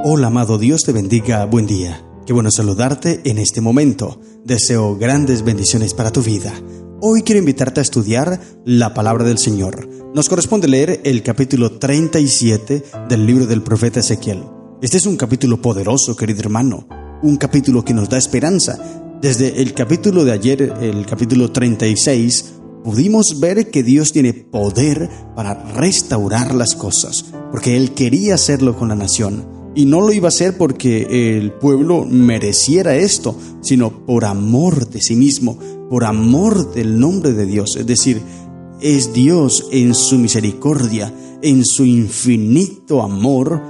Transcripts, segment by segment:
Hola amado, Dios te bendiga, buen día. Qué bueno saludarte en este momento. Deseo grandes bendiciones para tu vida. Hoy quiero invitarte a estudiar la palabra del Señor. Nos corresponde leer el capítulo 37 del libro del profeta Ezequiel. Este es un capítulo poderoso, querido hermano. Un capítulo que nos da esperanza. Desde el capítulo de ayer, el capítulo 36, pudimos ver que Dios tiene poder para restaurar las cosas, porque Él quería hacerlo con la nación. Y no lo iba a hacer porque el pueblo mereciera esto, sino por amor de sí mismo, por amor del nombre de Dios. Es decir, es Dios en su misericordia, en su infinito amor,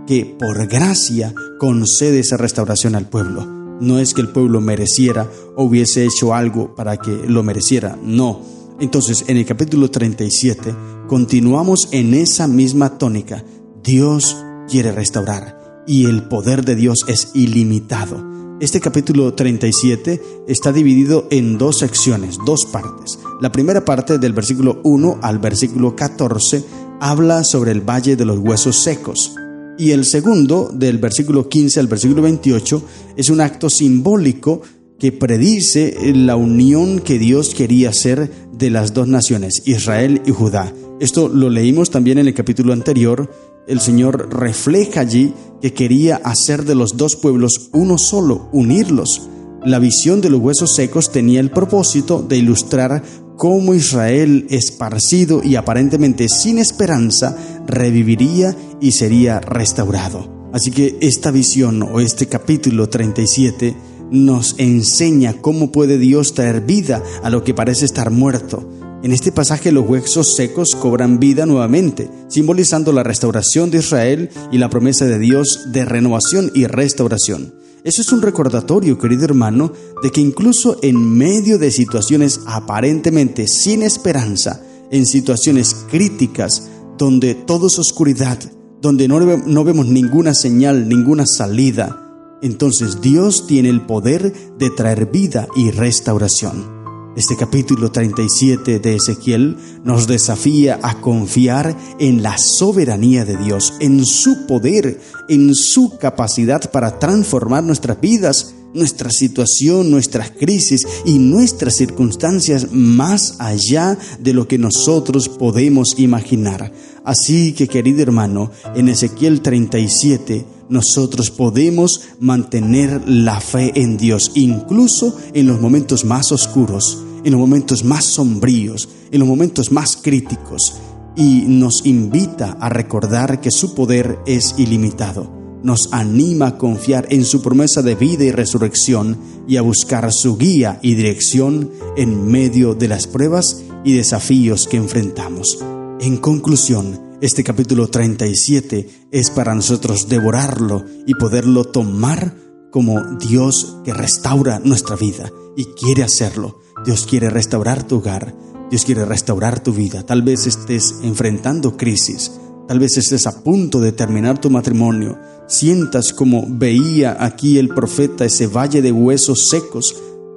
que por gracia concede esa restauración al pueblo. No es que el pueblo mereciera o hubiese hecho algo para que lo mereciera, no. Entonces, en el capítulo 37, continuamos en esa misma tónica. Dios quiere restaurar y el poder de Dios es ilimitado. Este capítulo 37 está dividido en dos secciones, dos partes. La primera parte, del versículo 1 al versículo 14, habla sobre el valle de los huesos secos. Y el segundo, del versículo 15 al versículo 28, es un acto simbólico que predice la unión que Dios quería hacer de las dos naciones, Israel y Judá. Esto lo leímos también en el capítulo anterior. El Señor refleja allí que quería hacer de los dos pueblos uno solo, unirlos. La visión de los huesos secos tenía el propósito de ilustrar cómo Israel, esparcido y aparentemente sin esperanza, reviviría y sería restaurado. Así que esta visión o este capítulo 37 nos enseña cómo puede Dios traer vida a lo que parece estar muerto. En este pasaje los huesos secos cobran vida nuevamente, simbolizando la restauración de Israel y la promesa de Dios de renovación y restauración. Eso es un recordatorio, querido hermano, de que incluso en medio de situaciones aparentemente sin esperanza, en situaciones críticas, donde todo es oscuridad, donde no vemos ninguna señal, ninguna salida, entonces Dios tiene el poder de traer vida y restauración. Este capítulo 37 de Ezequiel nos desafía a confiar en la soberanía de Dios, en su poder, en su capacidad para transformar nuestras vidas, nuestra situación, nuestras crisis y nuestras circunstancias más allá de lo que nosotros podemos imaginar. Así que, querido hermano, en Ezequiel 37 nosotros podemos mantener la fe en Dios, incluso en los momentos más oscuros, en los momentos más sombríos, en los momentos más críticos, y nos invita a recordar que su poder es ilimitado. Nos anima a confiar en su promesa de vida y resurrección y a buscar su guía y dirección en medio de las pruebas y desafíos que enfrentamos. En conclusión, este capítulo 37 es para nosotros devorarlo y poderlo tomar como Dios que restaura nuestra vida y quiere hacerlo. Dios quiere restaurar tu hogar, Dios quiere restaurar tu vida. Tal vez estés enfrentando crisis, tal vez estés a punto de terminar tu matrimonio, sientas como veía aquí el profeta ese valle de huesos secos,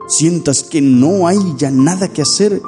sientas que no hay ya nada que hacer,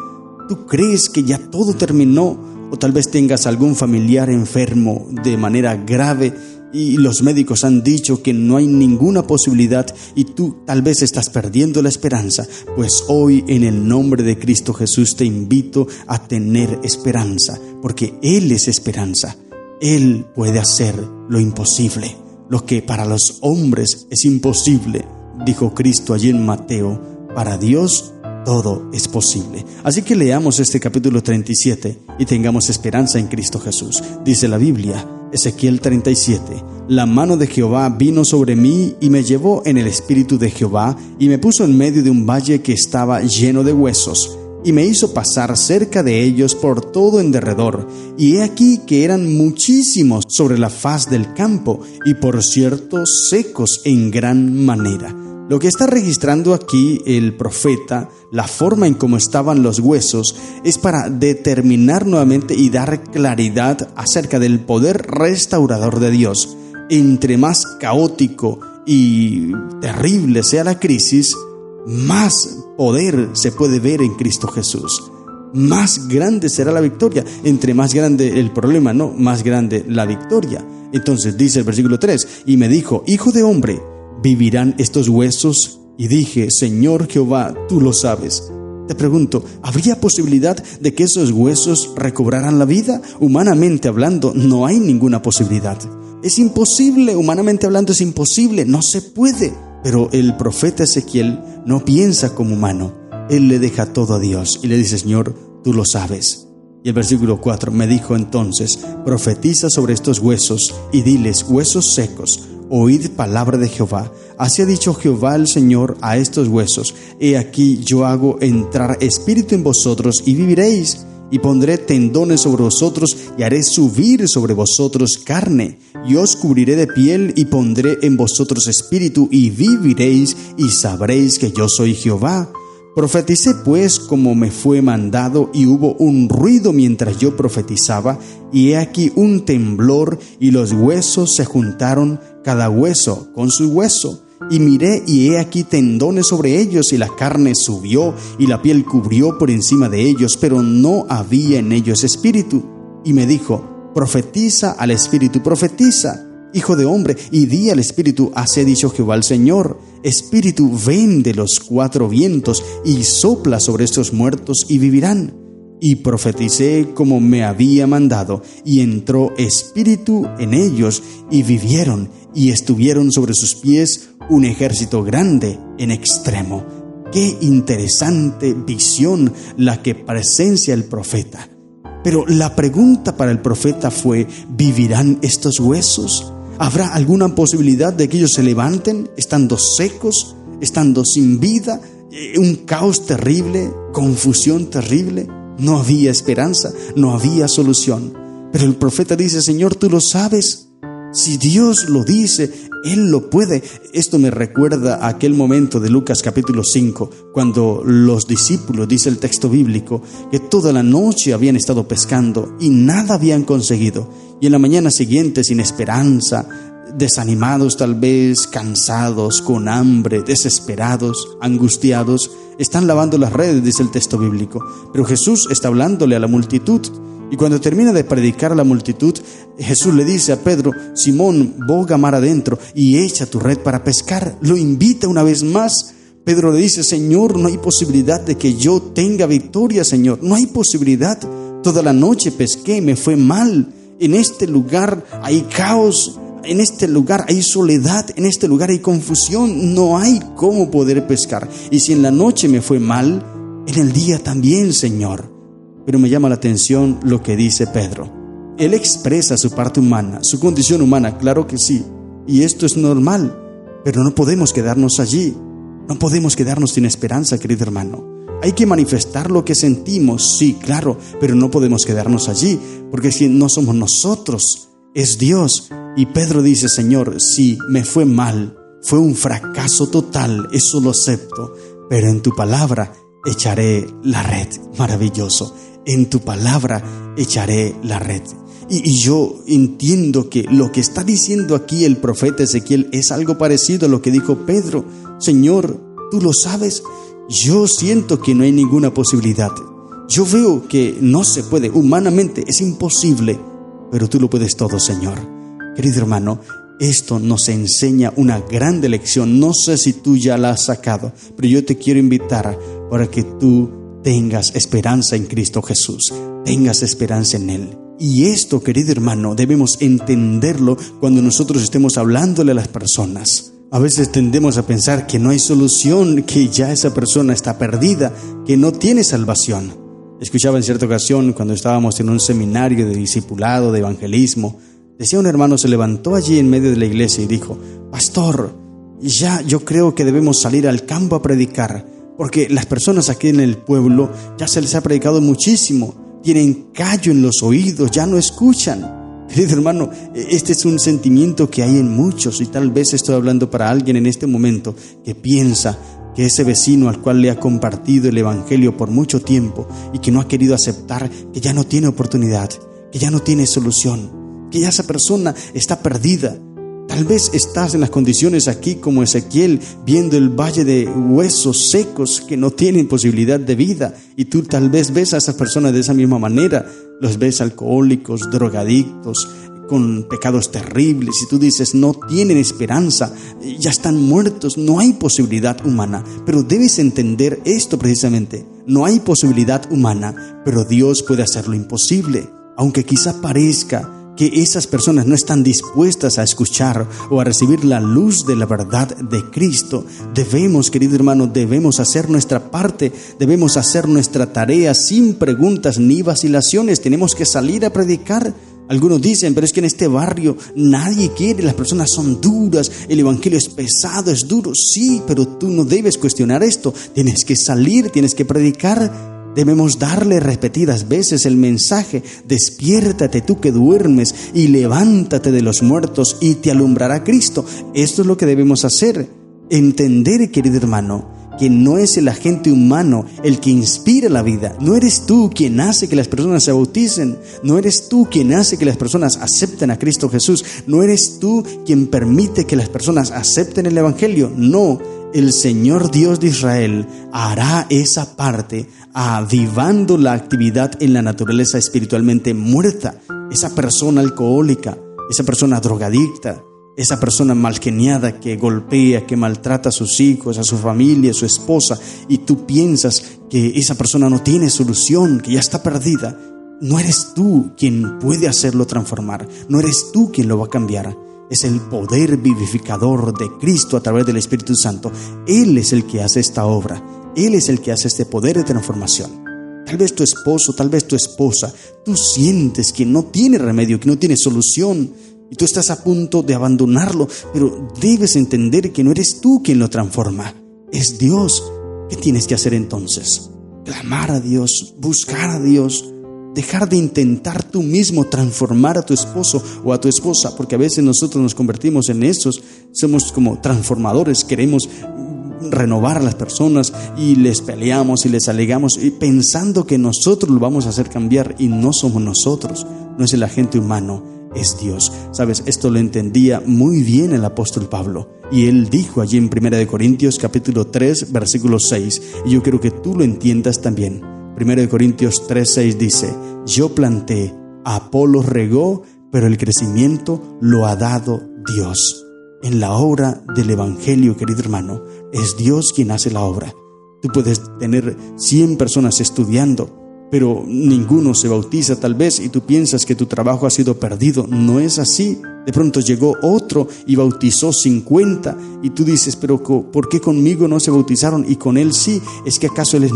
tú crees que ya todo terminó, o tal vez tengas algún familiar enfermo de manera grave y los médicos han dicho que no hay ninguna posibilidad y tú tal vez estás perdiendo la esperanza. Pues hoy, en el nombre de Cristo Jesús, te invito a tener esperanza, porque Él es esperanza. Él puede hacer lo imposible, lo que para los hombres es imposible, dijo Cristo allí en Mateo. Para Dios todo es posible. Así que leamos este capítulo 37 y tengamos esperanza en Cristo Jesús. Dice la Biblia, Ezequiel 37: La mano de Jehová vino sobre mí y me llevó en el espíritu de Jehová y me puso en medio de un valle que estaba lleno de huesos y me hizo pasar cerca de ellos por todo en derredor. Y he aquí que eran muchísimos sobre la faz del campo y por cierto secos en gran manera. Lo que está registrando aquí el profeta, la forma en cómo estaban los huesos, es para determinar nuevamente y dar claridad acerca del poder restaurador de Dios. Entre más caótico y terrible sea la crisis, más poder se puede ver en Cristo Jesús. más grande será la victoria. Entre más grande el problema, no, más grande la victoria. Entonces dice el versículo 3, y me dijo: hijo de hombre, ¿vivirán estos huesos? Y dije: Señor Jehová, tú lo sabes. Te pregunto, ¿habría posibilidad de que esos huesos recobraran la vida? Humanamente hablando, no hay ninguna posibilidad. Es imposible, humanamente hablando es imposible, no se puede. Pero el profeta Ezequiel no piensa como humano. Él le deja todo a Dios y le dice: Señor, tú lo sabes. Y el versículo 4, me dijo entonces: profetiza sobre estos huesos y diles: huesos secos, oíd palabra de Jehová. Así ha dicho Jehová el Señor a estos huesos: he aquí yo hago entrar espíritu en vosotros y viviréis, y pondré tendones sobre vosotros y haré subir sobre vosotros carne, y os cubriré de piel y pondré en vosotros espíritu y viviréis, y sabréis que yo soy Jehová. Profeticé pues como me fue mandado, y hubo un ruido mientras yo profetizaba, y he aquí un temblor, y los huesos se juntaron, cada hueso con su hueso. Y miré, y he aquí tendones sobre ellos, y la carne subió, y la piel cubrió por encima de ellos, pero no había en ellos espíritu. Y me dijo: profetiza al espíritu, profetiza, hijo de hombre, y di al espíritu: así ha dicho Jehová el Señor, espíritu, ven de los cuatro vientos, y sopla sobre estos muertos, y vivirán. Y profeticé como me había mandado, y entró espíritu en ellos, y vivieron, y estuvieron sobre sus pies un ejército grande en extremo. Qué interesante visión la que presencia el profeta. Pero la pregunta para el profeta fue: ¿vivirán estos huesos? ¿Habrá alguna posibilidad de que ellos se levanten estando secos, estando sin vida? Un caos terrible, confusión terrible. No había esperanza, no había solución. Pero el profeta dice: Señor, tú lo sabes. Si Dios lo dice, Él lo puede. Esto me recuerda a aquel momento de Lucas capítulo 5, cuando los discípulos, dice el texto bíblico, que toda la noche habían estado pescando y nada habían conseguido. Y en la mañana siguiente, sin esperanza, desanimados tal vez, cansados, con hambre, desesperados, angustiados, están lavando las redes, dice el texto bíblico. Pero Jesús está hablándole a la multitud. Y cuando termina de predicar a la multitud, Jesús le dice a Pedro: Simón, boga mar adentro y echa tu red para pescar. Lo invita una vez más. Pedro le dice: Señor, no hay posibilidad de que yo tenga victoria, Señor. No hay posibilidad. Toda la noche pesqué, me fue mal. En este lugar hay caos, en este lugar hay soledad, en este lugar hay confusión. No hay cómo poder pescar. Y si en la noche me fue mal, en el día también, Señor. Pero me llama la atención lo que dice Pedro. Él expresa su parte humana, su condición humana, claro que sí. Y esto es normal, pero no podemos quedarnos allí. No podemos quedarnos sin esperanza, querido hermano. Hay que manifestar lo que sentimos, sí, claro, pero no podemos quedarnos allí, porque si no somos nosotros, es Dios. Y Pedro dice: Señor, sí, me fue mal, fue un fracaso total, eso lo acepto, pero en tu palabra echaré la red. Maravilloso. En tu palabra echaré la red. Y yo entiendo que lo que está diciendo aquí el profeta Ezequiel es algo parecido a lo que dijo Pedro. Señor, tú lo sabes. Yo siento que no hay ninguna posibilidad. Yo veo que no se puede, humanamente es imposible, pero tú lo puedes todo, Señor. Querido hermano, esto nos enseña una grande lección. No sé si tú ya la has sacado, pero yo te quiero invitar para que tú tengas esperanza en Cristo Jesús, tengas esperanza en Él. Y esto, querido hermano, debemos entenderlo cuando nosotros estemos hablándole a las personas. A veces tendemos a pensar que no hay solución, que ya esa persona está perdida, que no tiene salvación. Escuchaba en cierta ocasión, cuando estábamos en un seminario de discipulado, de evangelismo, decía un hermano, se levantó allí en medio de la iglesia y dijo: Pastor, ya yo creo que debemos salir al campo a predicar, porque las personas aquí en el pueblo ya se les ha predicado muchísimo, tienen callo en los oídos, ya no escuchan. Querido hermano, este es un sentimiento que hay en muchos, y tal vez estoy hablando para alguien en este momento que piensa que ese vecino al cual le ha compartido el evangelio por mucho tiempo y que no ha querido aceptar, que ya no tiene oportunidad, que ya no tiene solución, que ya esa persona está perdida. Tal vez estás en las condiciones aquí como Ezequiel, viendo el valle de huesos secos que no tienen posibilidad de vida, y tú tal vez ves a esas personas de esa misma manera. Los ves alcohólicos, drogadictos, con pecados terribles, y tú dices, no tienen esperanza, ya están muertos, no hay posibilidad humana. Pero debes entender esto precisamente: no hay posibilidad humana, pero Dios puede hacer lo imposible. Aunque quizá parezca que esas personas no están dispuestas a escuchar o a recibir la luz de la verdad de Cristo, debemos, querido hermano, debemos hacer nuestra parte, debemos hacer nuestra tarea sin preguntas ni vacilaciones. Tenemos que salir a predicar. Algunos dicen, pero es que en este barrio nadie quiere, las personas son duras, el evangelio es pesado, es duro. Sí, pero tú no debes cuestionar esto. Tienes que salir, tienes que predicar. Debemos darle repetidas veces el mensaje: despiértate tú que duermes y levántate de los muertos y te alumbrará Cristo. Esto es lo que debemos hacer. Entender, querido hermano, que no es el agente humano el que inspira la vida. No eres tú quien hace que las personas se bauticen. No eres tú quien hace que las personas acepten a Cristo Jesús. No eres tú quien permite que las personas acepten el evangelio. No, el Señor Dios de Israel hará esa parte, avivando la actividad en la naturaleza espiritualmente muerta. Esa persona alcohólica, esa persona drogadicta, esa persona malgeniada que golpea, que maltrata a sus hijos, a su familia, a su esposa, y tú piensas que esa persona no tiene solución, que ya está perdida. No eres tú quien puede hacerlo transformar, no eres tú quien lo va a cambiar. Es el poder vivificador de Cristo a través del Espíritu Santo. Él es el que hace esta obra, Él es el que hace este poder de transformación. Tal vez tu esposo, tal vez tu esposa, tú sientes que no tiene remedio, que no tiene solución, y tú estás a punto de abandonarlo, pero debes entender que no eres tú quien lo transforma, es Dios. ¿Qué tienes que hacer entonces? Clamar a Dios, buscar a Dios, dejar de intentar tú mismo transformar a tu esposo o a tu esposa, porque a veces nosotros nos convertimos en esos, somos como transformadores, queremos renovar a las personas y les peleamos y les alegamos y pensando que nosotros lo vamos a hacer cambiar, y no somos nosotros, no es el agente humano, es Dios. Sabes, esto lo entendía muy bien el apóstol Pablo, y él dijo allí en 1 Corintios capítulo 3 versículo 6, y yo quiero que tú lo entiendas también. 1 Corintios 3:6 dice: yo planté, Apolos regó, pero el crecimiento lo ha dado Dios. En la obra del evangelio, querido hermano, es Dios quien hace la obra. Tú puedes tener 100 personas estudiando, pero ninguno se bautiza tal vez, y tú piensas que tu trabajo ha sido perdido. No es así. De pronto llegó otro y bautizó 50, y tú dices, pero ¿por qué conmigo no se bautizaron y con él sí? ¿Es que acaso él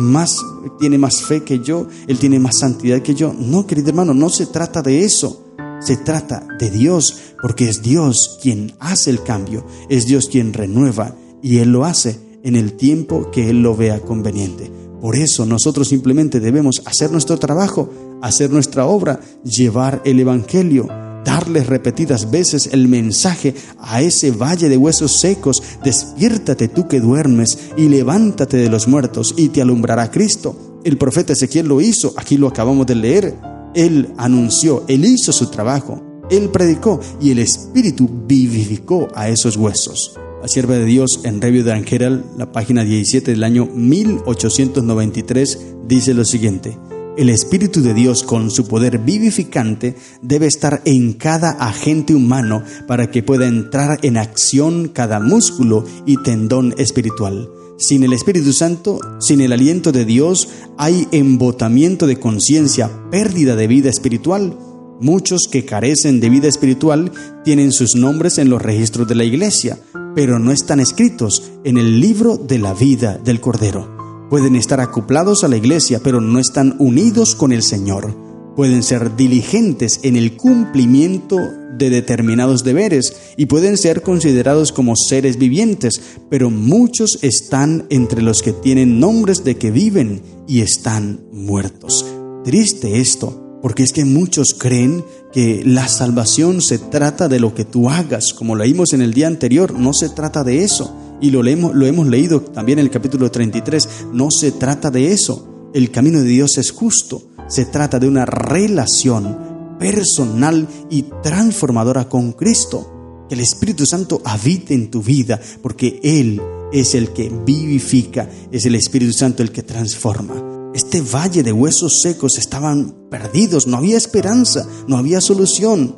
tiene más fe que yo? ¿Él tiene más santidad que yo? No, querido hermano, no se trata de eso. Se trata de Dios, porque es Dios quien hace el cambio, es Dios quien renueva, y Él lo hace en el tiempo que Él lo vea conveniente. Por eso nosotros simplemente debemos hacer nuestro trabajo, hacer nuestra obra, llevar el evangelio, darles repetidas veces el mensaje a ese valle de huesos secos: despiértate tú que duermes y levántate de los muertos y te alumbrará Cristo. El profeta Ezequiel lo hizo, aquí lo acabamos de leer. Él anunció, él hizo su trabajo, él predicó, y el Espíritu vivificó a esos huesos. La sierva de Dios en Review de Herald, la página 17 del año 1893, dice lo siguiente: el Espíritu de Dios, con su poder vivificante, debe estar en cada agente humano para que pueda entrar en acción cada músculo y tendón espiritual. Sin el Espíritu Santo, sin el aliento de Dios, hay embotamiento de conciencia, pérdida de vida espiritual. Muchos que carecen de vida espiritual tienen sus nombres en los registros de la iglesia, pero no están escritos en el libro de la vida del Cordero. Pueden estar acoplados a la iglesia, pero no están unidos con el Señor. Pueden ser diligentes en el cumplimiento de determinados deberes y pueden ser considerados como seres vivientes, pero muchos están entre los que tienen nombres de que viven y están muertos. Triste esto, porque es que muchos creen que la salvación se trata de lo que tú hagas, como leímos en el día anterior. No se trata de eso, y lo hemos leído también en el capítulo 33. No se trata de eso. El camino de Dios es justo. Se trata de una relación personal y transformadora con Cristo. que el Espíritu Santo habite en tu vida, porque Él es el que vivifica, es el Espíritu Santo el que transforma. Este valle de huesos secos estaban perdidos, no había esperanza, no había solución.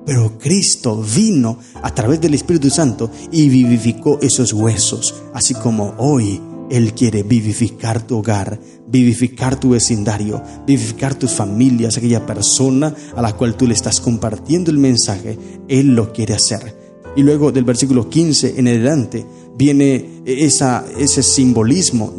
Pero Cristo vino a través del Espíritu Santo y vivificó esos huesos, así como hoy Él quiere vivificar tu hogar, vivificar tu vecindario, vivificar tus familias, aquella persona a la cual tú le estás compartiendo el mensaje. Él lo quiere hacer. Y luego del versículo 15 en adelante viene ese simbolismo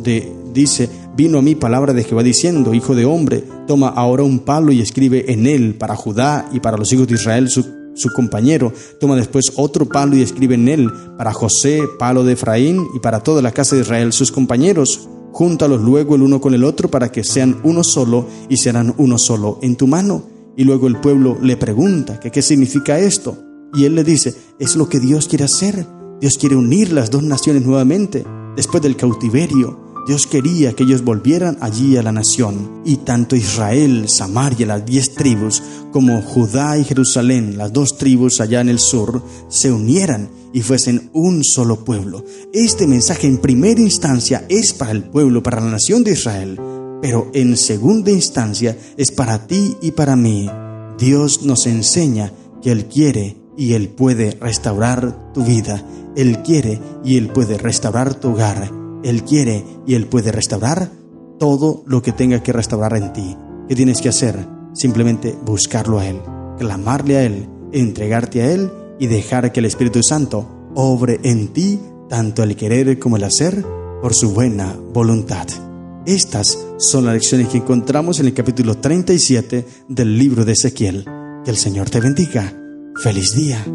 dice: vino a mí palabra de Jehová diciendo: hijo de hombre, toma ahora un palo y escribe en él para Judá y para los hijos de Israel su compañero. Toma después otro palo y escribe en él para José, palo de Efraín, y para toda la casa de Israel sus compañeros. Júntalos luego el uno con el otro para que sean uno solo, y serán uno solo en tu mano. Y luego el pueblo le pregunta que qué significa esto. Y él le dice: es lo que Dios quiere hacer. Dios quiere unir las dos naciones nuevamente. Después del cautiverio, Dios quería que ellos volvieran allí a la nación. Y tanto Israel, Samaria, las 10 tribus, como Judá y Jerusalén, las 2 tribus allá en el sur, se unieran y fuesen un solo pueblo. Este mensaje en primera instancia es para el pueblo, para la nación de Israel, pero en segunda instancia es para ti y para mí. Dios nos enseña que Él quiere y Él puede restaurar tu vida. Él quiere y Él puede restaurar tu hogar. Él quiere y Él puede restaurar todo lo que tenga que restaurar en ti. ¿Qué tienes que hacer? Simplemente buscarlo a Él, clamarle a Él, entregarte a Él y dejar que el Espíritu Santo obre en ti tanto el querer como el hacer por su buena voluntad. Estas son las lecciones que encontramos en el capítulo 37 del libro de Ezequiel. Que el Señor te bendiga. ¡Feliz día!